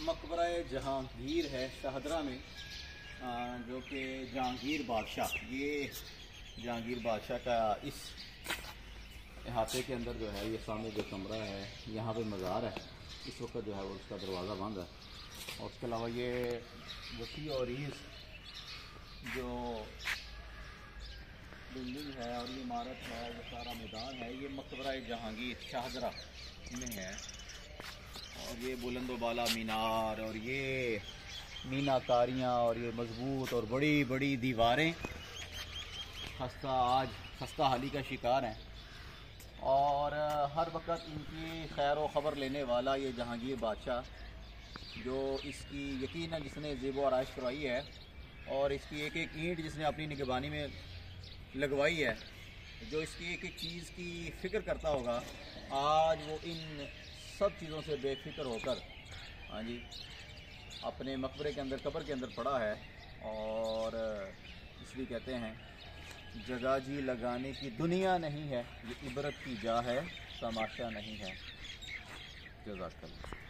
मकबरा जहांगीर है शाहदरा में, जो कि जहांगीर बादशाह, ये जहांगीर बादशाह का इस अहाते के अंदर जो है, ये सामने जो कमरा है यहाँ पे मज़ार है। इस वक्त जो है वो उसका दरवाज़ा बंद है। और उसके अलावा ये वसी और ईस जो बिल्डिंग है और ये इमारत है, ये सारा मैदान है, ये मकबरा जहांगीर शाहदरा में है। और ये बुलंद बाला मीनार और ये मीनाकारियाँ और ये मजबूत और बड़ी बड़ी दीवारें आज खस्ता हाली का शिकार हैं। और हर वक्त इनकी खैर व ख़बर लेने वाला ये जहांगीर बादशाह, जो इसकी यकीनन जिसने ज़ेब व आराइश करवाई है और इसकी एक एक ईंट जिसने अपनी निगरानी में लगवाई है, जो इसकी एक एक चीज़ की फ़िक्र करता होगा, आज वो इन सब चीज़ों से बेफिक्र होकर, हाँ जी, अपने मकबरे के अंदर, कब्र के अंदर पड़ा है। और इसलिए कहते हैं जगह जी लगाने की दुनिया नहीं है, ये इबरत की जा है, तमाशा नहीं है। जज़ाकल्लाह।